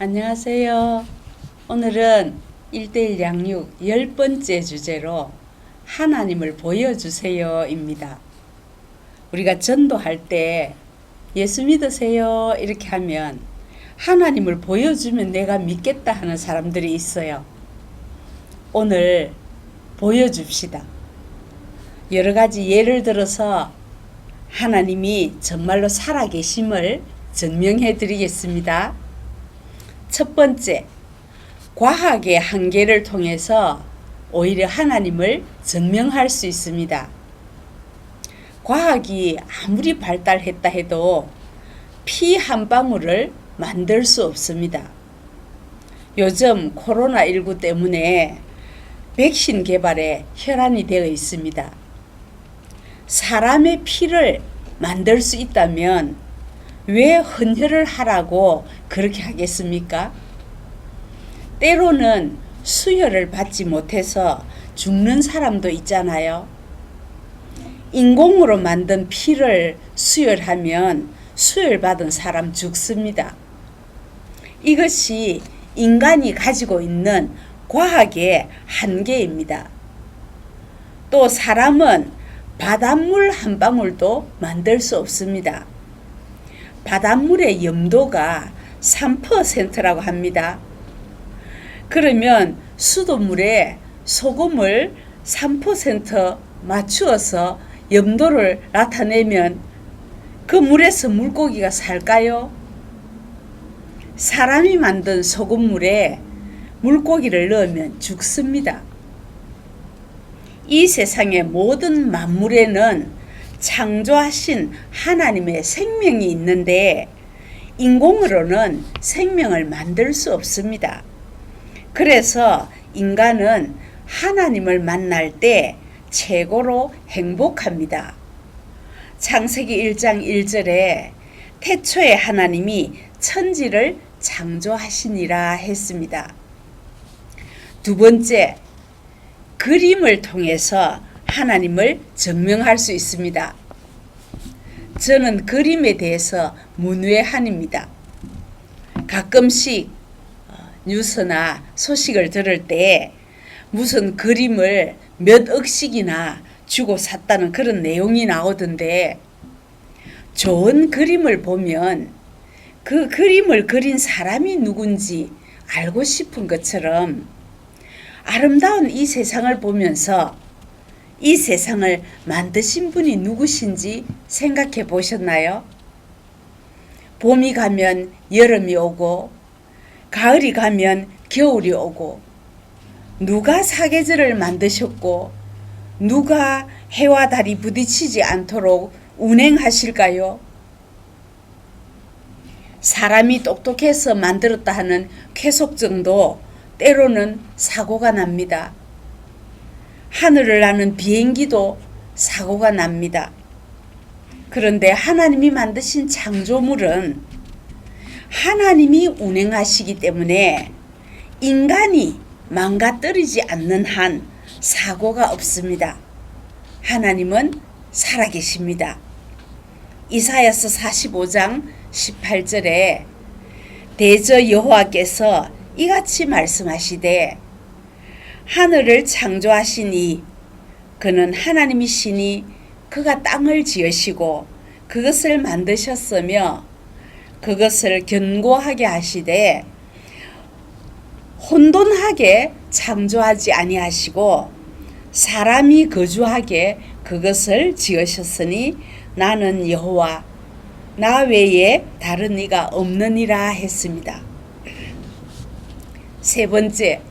안녕하세요. 오늘은 1:1 양육 10번째 주제로 하나님을 보여주세요 입니다. 우리가 전도할 때 예수 믿으세요 이렇게 하면 하나님을 보여주면 내가 믿겠다 하는 사람들이 있어요. 오늘 보여줍시다. 여러 가지 예를 들어서 하나님이 정말로 살아계심을 증명해 드리겠습니다. 첫 번째, 과학의 한계를 통해서 오히려 하나님을 증명할 수 있습니다. 과학이 아무리 발달했다 해도 피 한 방울을 만들 수 없습니다. 요즘 코로나19 때문에 백신 개발에 혈안이 되어 있습니다. 사람의 피를 만들 수 있다면 왜 헌혈을 하라고 그렇게 하겠습니까? 때로는 수혈을 받지 못해서 죽는 사람도 있잖아요. 인공으로 만든 피를 수혈하면 수혈받은 사람 죽습니다. 이것이 인간이 가지고 있는 과학의 한계입니다. 또 사람은 바닷물 한 방울도 만들 수 없습니다. 바닷물의 염도가 3%라고 합니다. 그러면 수돗물에 소금을 3% 맞추어서 염도를 나타내면 그 물에서 물고기가 살까요? 사람이 만든 소금물에 물고기를 넣으면 죽습니다. 이 세상의 모든 만물에는 창조하신 하나님의 생명이 있는데 인공으로는 생명을 만들 수 없습니다. 그래서 인간은 하나님을 만날 때 최고로 행복합니다. 창세기 1장 1절에 태초에 하나님이 천지를 창조하시니라 했습니다. 두 번째, 그림을 통해서 하나님을 증명할 수 있습니다. 저는 그림에 대해서 문외한입니다. 가끔씩 뉴스나 소식을 들을 때 무슨 그림을 몇 억씩이나 주고 샀다는 그런 내용이 나오던데 좋은 그림을 보면 그 그림을 그린 사람이 누군지 알고 싶은 것처럼 아름다운 이 세상을 보면서 이 세상을 만드신 분이 누구신지 생각해 보셨나요? 봄이 가면 여름이 오고 가을이 가면 겨울이 오고 누가 사계절을 만드셨고 누가 해와 달이 부딪히지 않도록 운행하실까요? 사람이 똑똑해서 만들었다 하는 쾌속정도 때로는 사고가 납니다. 하늘을 나는 비행기도 사고가 납니다. 그런데 하나님이 만드신 창조물은 하나님이 운행하시기 때문에 인간이 망가뜨리지 않는 한 사고가 없습니다. 하나님은 살아계십니다. 이사야서 45장 18절에 대저 여호와께서 이같이 말씀하시되 하늘을 창조하시니 그는 하나님이시니 그가 땅을 지으시고 그것을 만드셨으며 그것을 견고하게 하시되 혼돈하게 창조하지 아니하시고 사람이 거주하게 그것을 지으셨으니 나는 여호와 나 외에 다른 이가 없느니라 했습니다. 세 번째,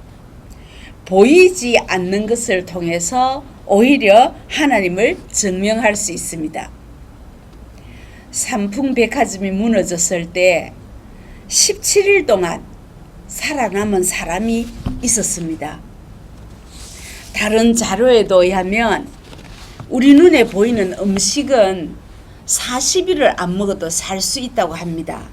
보이지 않는 것을 통해서 오히려 하나님을 증명할 수 있습니다. 삼풍백화점이 무너졌을 때 17일 동안 살아남은 사람이 있었습니다. 다른 자료에도 의하면 우리 눈에 보이는 음식은 40일을 안 먹어도 살 수 있다고 합니다.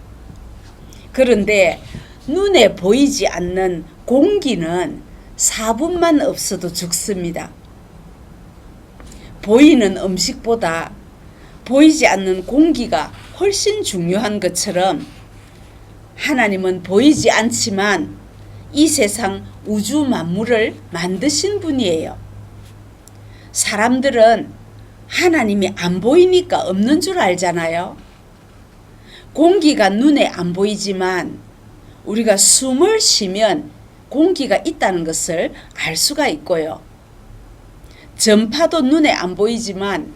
그런데 눈에 보이지 않는 공기는 4분만 없어도 죽습니다. 보이는 음식보다 보이지 않는 공기가 훨씬 중요한 것처럼 하나님은 보이지 않지만 이 세상 우주 만물을 만드신 분이에요. 사람들은 하나님이 안 보이니까 없는 줄 알잖아요. 공기가 눈에 안 보이지만 우리가 숨을 쉬면 공기가 있다는 것을 알 수가 있고요. 전파도 눈에 안 보이지만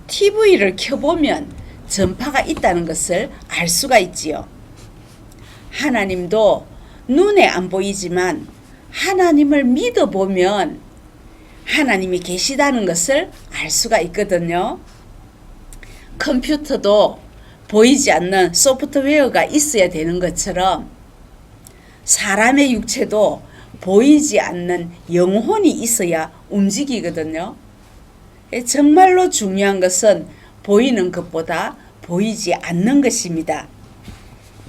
TV를 켜보면 전파가 있다는 것을 알 수가 있지요. 하나님도 눈에 안 보이지만 하나님을 믿어보면 하나님이 계시다는 것을 알 수가 있거든요. 컴퓨터도 보이지 않는 소프트웨어가 있어야 되는 것처럼 사람의 육체도 보이지 않는 영혼이 있어야 움직이거든요. 정말로 중요한 것은 보이는 것보다 보이지 않는 것입니다.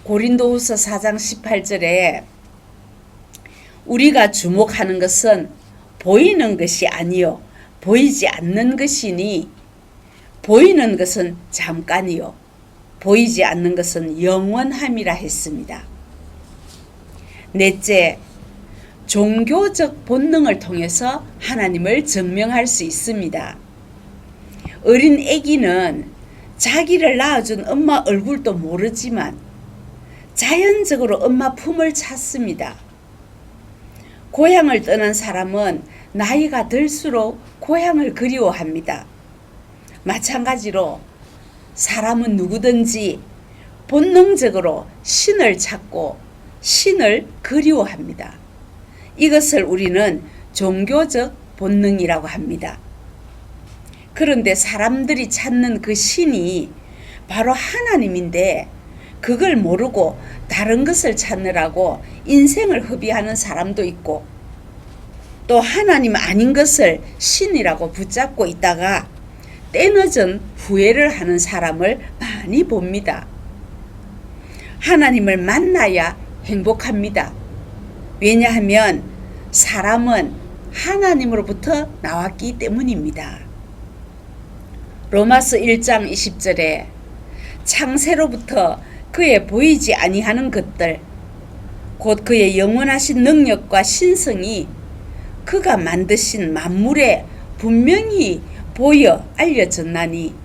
고린도후서 4장 18절에 우리가 주목하는 것은 보이는 것이 아니요 보이지 않는 것이니 보이는 것은 잠깐이요 보이지 않는 것은 영원함이라 했습니다. 넷째, 종교적 본능을 통해서 하나님을 증명할 수 있습니다. 어린 아기는 자기를 낳아준 엄마 얼굴도 모르지만 자연적으로 엄마 품을 찾습니다. 고향을 떠난 사람은 나이가 들수록 고향을 그리워합니다. 마찬가지로 사람은 누구든지 본능적으로 신을 찾고 신을 그리워합니다. 이것을 우리는 종교적 본능이라고 합니다. 그런데 사람들이 찾는 그 신이 바로 하나님인데 그걸 모르고 다른 것을 찾느라고 인생을 허비하는 사람도 있고 또 하나님 아닌 것을 신이라고 붙잡고 있다가 때늦은 후회를 하는 사람을 많이 봅니다. 하나님을 만나야 행복합니다. 왜냐하면 사람은 하나님으로부터 나왔기 때문입니다. 로마서 1장 20절에 창세로부터 그의 보이지 아니하는 것들 곧 그의 영원하신 능력과 신성이 그가 만드신 만물에 분명히 보여 알려졌나니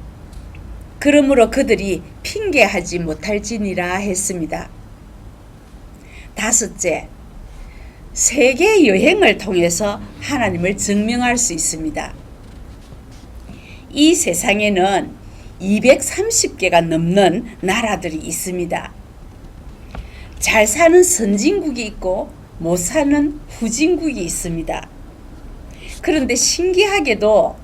그러므로 그들이 핑계하지 못할지니라 했습니다. 다섯째, 세계 여행을 통해서 하나님을 증명할 수 있습니다. 이 세상에는 230개가 넘는 나라들이 있습니다. 잘 사는 선진국이 있고 못 사는 후진국이 있습니다. 그런데 신기하게도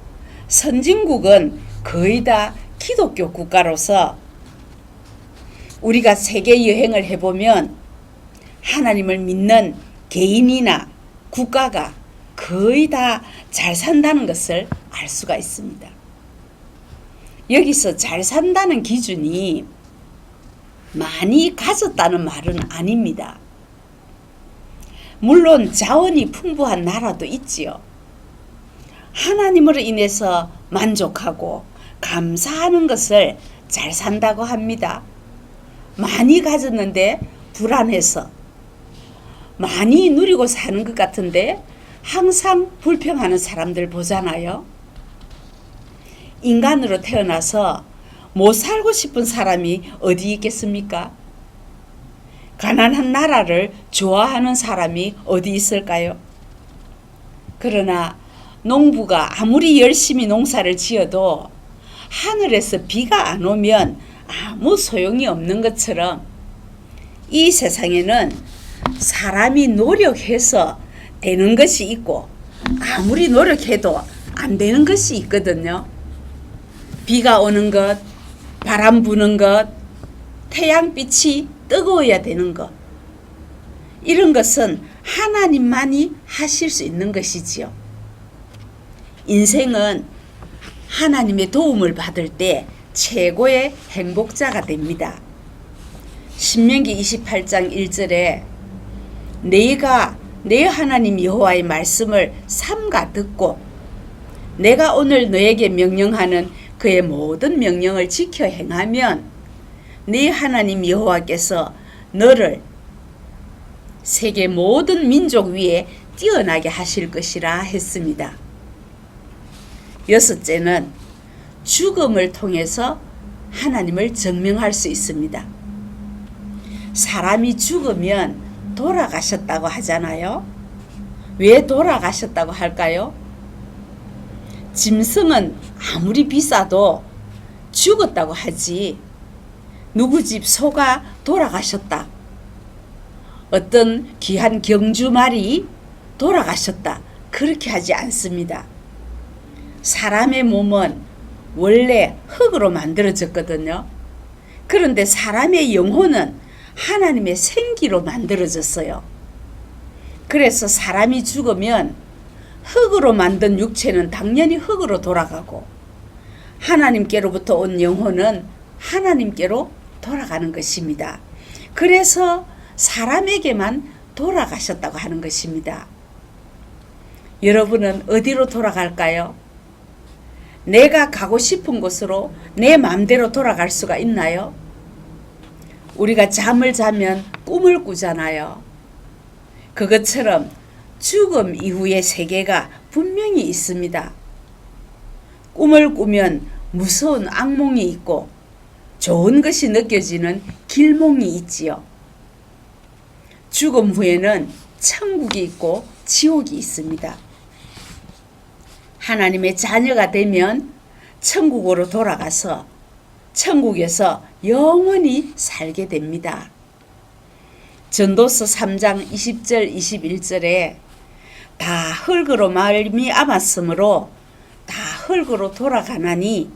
선진국은 거의 다 기독교 국가로서 우리가 세계 여행을 해보면 하나님을 믿는 개인이나 국가가 거의 다 잘 산다는 것을 알 수가 있습니다. 여기서 잘 산다는 기준이 많이 가졌다는 말은 아닙니다. 물론 자원이 풍부한 나라도 있지요. 하나님으로 인해서 만족하고 감사하는 것을 잘 산다고 합니다. 많이 가졌는데 불안해서 많이 누리고 사는 것 같은데 항상 불평하는 사람들 보잖아요. 인간으로 태어나서 못 살고 싶은 사람이 어디 있겠습니까? 가난한 나라를 좋아하는 사람이 어디 있을까요? 그러나 농부가 아무리 열심히 농사를 지어도 하늘에서 비가 안 오면 아무 소용이 없는 것처럼 이 세상에는 사람이 노력해서 되는 것이 있고 아무리 노력해도 안 되는 것이 있거든요. 비가 오는 것, 바람 부는 것, 태양빛이 뜨거워야 되는 것, 이런 것은 하나님만이 하실 수 있는 것이지요. 인생은 하나님의 도움을 받을 때 최고의 행복자가 됩니다. 신명기 28장 1절에 너희가 내 하나님 여호와의 말씀을 삼가 듣고 내가 오늘 너에게 명령하는 그의 모든 명령을 지켜 행하면 네 하나님 여호와께서 너를 세계 모든 민족 위에 뛰어나게 하실 것이라 했습니다. 여섯째는 죽음을 통해서 하나님을 증명할 수 있습니다. 사람이 죽으면 돌아가셨다고 하잖아요. 왜 돌아가셨다고 할까요? 짐승은 아무리 비싸도 죽었다고 하지 누구 집 소가 돌아가셨다, 어떤 귀한 경주 말이 돌아가셨다, 그렇게 하지 않습니다. 사람의 몸은 원래 흙으로 만들어졌거든요. 그런데 사람의 영혼은 하나님의 생기로 만들어졌어요. 그래서 사람이 죽으면 흙으로 만든 육체는 당연히 흙으로 돌아가고 하나님께로부터 온 영혼은 하나님께로 돌아가는 것입니다. 그래서 사람에게만 돌아가셨다고 하는 것입니다. 여러분은 어디로 돌아갈까요? 내가 가고 싶은 곳으로 내 마음대로 돌아갈 수가 있나요? 우리가 잠을 자면 꿈을 꾸잖아요. 그것처럼 죽음 이후의 세계가 분명히 있습니다. 꿈을 꾸면 무서운 악몽이 있고 좋은 것이 느껴지는 길몽이 있지요. 죽음 후에는 천국이 있고 지옥이 있습니다. 하나님의 자녀가 되면 천국으로 돌아가서 천국에서 영원히 살게 됩니다. 전도서 3장 20절 21절에 다 흙으로 말미암았으므로 다 흙으로 돌아가나니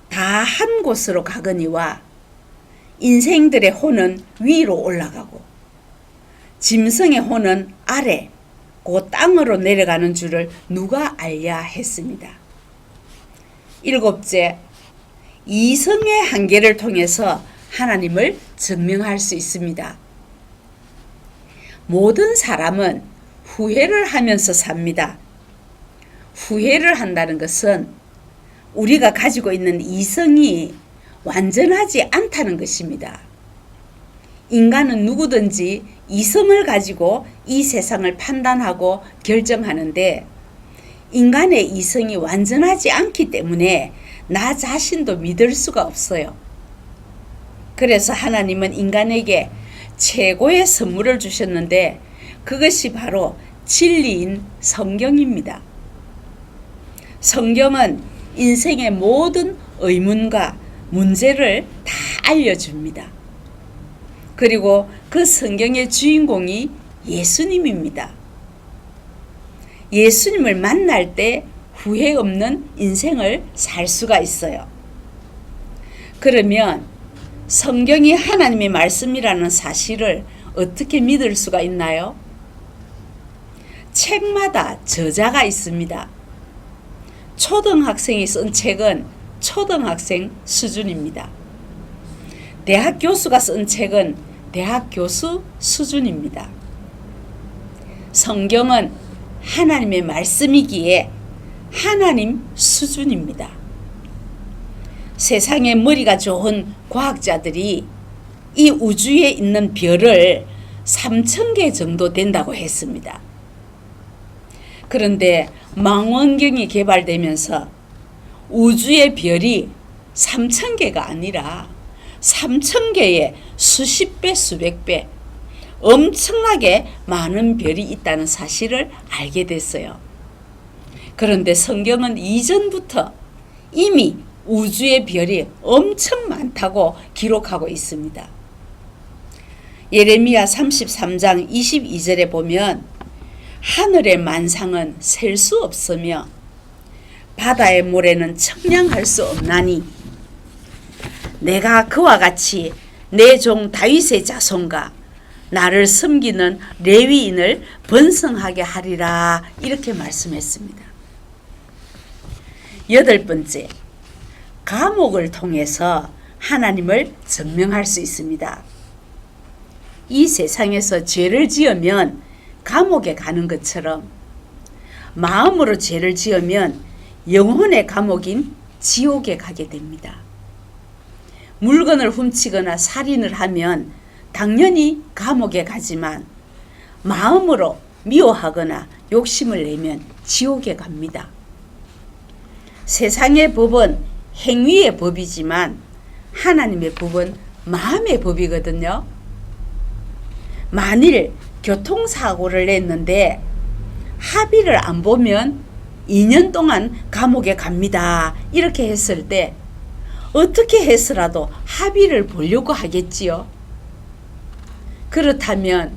다 한 곳으로 가거니와 인생들의 혼은 위로 올라가고 짐승의 혼은 아래 그 땅으로 내려가는 줄을 누가 알랴 했습니다. 일곱째, 이성의 한계를 통해서 하나님을 증명할 수 있습니다. 모든 사람은 후회를 하면서 삽니다. 후회를 한다는 것은 우리가 가지고 있는 이성이 완전하지 않다는 것입니다. 인간은 누구든지 이성을 가지고 이 세상을 판단하고 결정하는데 인간의 이성이 완전하지 않기 때문에 나 자신도 믿을 수가 없어요. 그래서 하나님은 인간에게 최고의 선물을 주셨는데 그것이 바로 진리인 성경입니다. 성경은 인생의 모든 의문과 문제를 다 알려줍니다. 그리고 그 성경의 주인공이 예수님입니다. 예수님을 만날 때 후회 없는 인생을 살 수가 있어요. 그러면 성경이 하나님의 말씀이라는 사실을 어떻게 믿을 수가 있나요? 책마다 저자가 있습니다. 초등학생이 쓴 책은 초등학생 수준입니다. 대학 교수가 쓴 책은 대학 교수 수준입니다. 성경은 하나님의 말씀이기에 하나님 수준입니다. 세상에 머리가 좋은 과학자들이 이 우주에 있는 별을 3,000개 정도 된다고 했습니다. 그런데 망원경이 개발되면서 우주의 별이 3,000개가 아니라 3,000개의 수십 배, 수백 배 엄청나게 많은 별이 있다는 사실을 알게 됐어요. 그런데 성경은 이전부터 이미 우주의 별이 엄청 많다고 기록하고 있습니다. 예레미야 33장 22절에 보면 하늘의 만상은 셀 수 없으며 바다의 모래는 청량할 수 없나니 내가 그와 같이 내 종 다윗의 자손과 나를 섬기는 레위인을 번성하게 하리라, 이렇게 말씀했습니다. 여덟 번째, 감옥을 통해서 하나님을 증명할 수 있습니다. 이 세상에서 죄를 지으면 감옥에 가는 것처럼 마음으로 죄를 지으면 영혼의 감옥인 지옥에 가게 됩니다. 물건을 훔치거나 살인을 하면 당연히 감옥에 가지만 마음으로 미워하거나 욕심을 내면 지옥에 갑니다. 세상의 법은 행위의 법이지만 하나님의 법은 마음의 법이거든요. 만일 교통사고를 냈는데 합의를 안 보면 2년 동안 감옥에 갑니다. 이렇게 했을 때 어떻게 해서라도 합의를 보려고 하겠지요. 그렇다면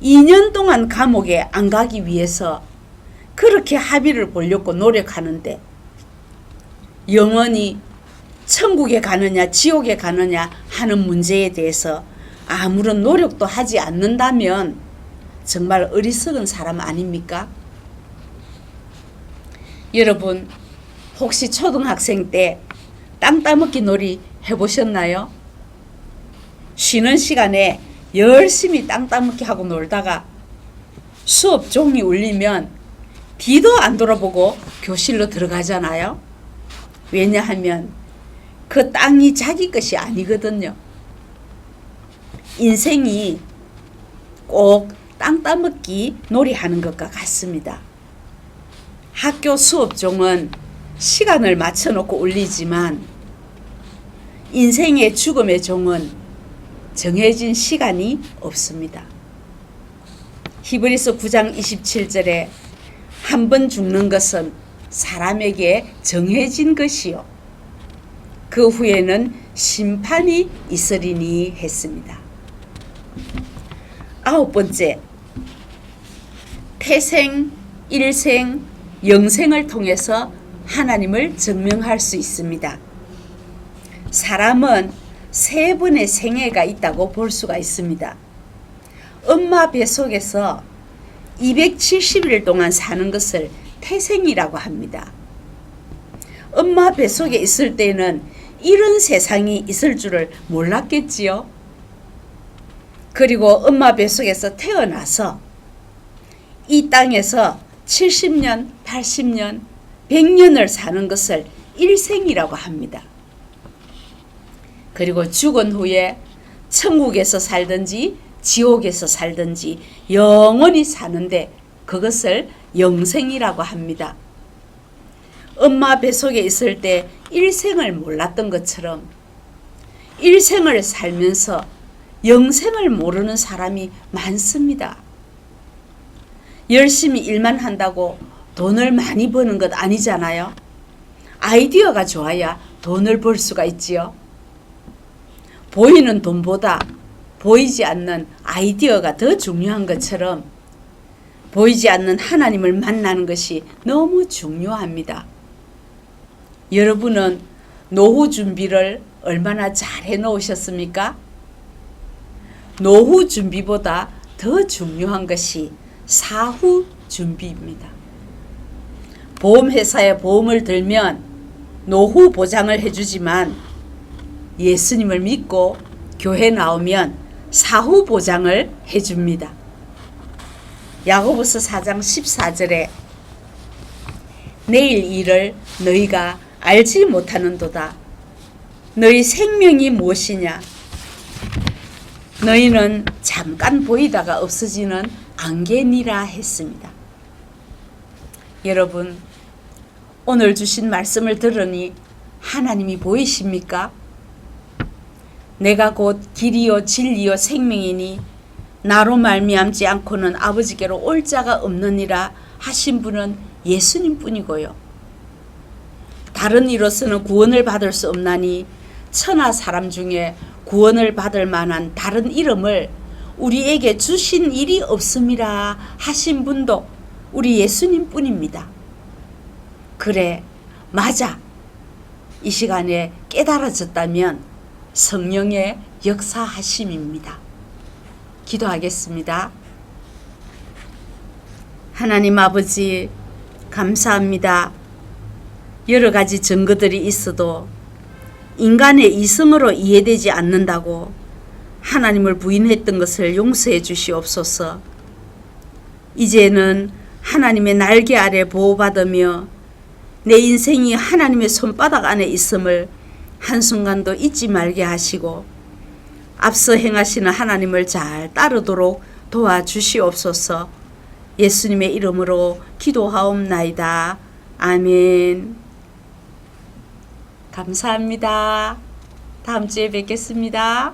2년 동안 감옥에 안 가기 위해서 그렇게 합의를 보려고 노력하는데 영원히 천국에 가느냐 지옥에 가느냐 하는 문제에 대해서 아무런 노력도 하지 않는다면 정말 어리석은 사람 아닙니까? 여러분 혹시 초등학생 때 땅 따먹기 놀이 해보셨나요? 쉬는 시간에 열심히 땅 따먹기 하고 놀다가 수업 종이 울리면 뒤도 안 돌아보고 교실로 들어가잖아요. 왜냐하면 그 땅이 자기 것이 아니거든요. 인생이 꼭 땅 따먹기 놀이하는 것과 같습니다. 학교 수업종은 시간을 맞춰놓고 울리지만 인생의 죽음의 종은 정해진 시간이 없습니다. 히브리서 9장 27절에 한 번 죽는 것은 사람에게 정해진 것이요 그 후에는 심판이 있으리니 했습니다. 9번째, 태생, 일생, 영생을 통해서 하나님을 증명할 수 있습니다. 사람은 3번의 생애가 있다고 볼 수가 있습니다. 엄마 뱃속에서 270일 동안 사는 것을 태생이라고 합니다. 엄마 뱃속에 있을 때는 이런 세상이 있을 줄을 몰랐겠지요. 그리고 엄마 뱃속에서 태어나서 이 땅에서 70년, 80년, 100년을 사는 것을 일생이라고 합니다. 그리고 죽은 후에 천국에서 살든지 지옥에서 살든지 영원히 사는데 그것을 영생이라고 합니다. 엄마 뱃속에 있을 때 일생을 몰랐던 것처럼 일생을 살면서 영생을 모르는 사람이 많습니다. 열심히 일만 한다고 돈을 많이 버는 것 아니잖아요. 아이디어가 좋아야 돈을 벌 수가 있지요. 보이는 돈보다 보이지 않는 아이디어가 더 중요한 것처럼 보이지 않는 하나님을 만나는 것이 너무 중요합니다. 여러분은 노후 준비를 얼마나 잘 해놓으셨습니까? 노후 준비보다 더 중요한 것이 사후 준비입니다. 보험회사에 보험을 들면 노후 보장을 해주지만 예수님을 믿고 교회 나오면 사후 보장을 해줍니다. 야고보서 4장 14절에 내일 일을 너희가 알지 못하는도다. 너희 생명이 무엇이냐? 너희는 잠깐 보이다가 없어지는 안개니라 했습니다. 여러분, 오늘 주신 말씀을 들으니 하나님이 보이십니까? 내가 곧 길이요 진리요 생명이니 나로 말미암지 않고는 아버지께로 올 자가 없느니라 하신 분은 예수님 뿐이고요. 다른 이로서는 구원을 받을 수 없나니 천하 사람 중에 구원을 받을 만한 다른 이름을 우리에게 주신 일이 없음이라 하신 분도 우리 예수님 뿐입니다. 그래, 맞아. 이 시간에 깨달아졌다면 성령의 역사하심입니다. 기도하겠습니다. 하나님 아버지, 감사합니다. 여러 가지 증거들이 있어도 인간의 이성으로 이해되지 않는다고 하나님을 부인했던 것을 용서해 주시옵소서. 이제는 하나님의 날개 아래 보호받으며 내 인생이 하나님의 손바닥 안에 있음을 한순간도 잊지 말게 하시고 앞서 행하시는 하나님을 잘 따르도록 도와주시옵소서. 예수님의 이름으로 기도하옵나이다. 아멘. 감사합니다. 다음 주에 뵙겠습니다.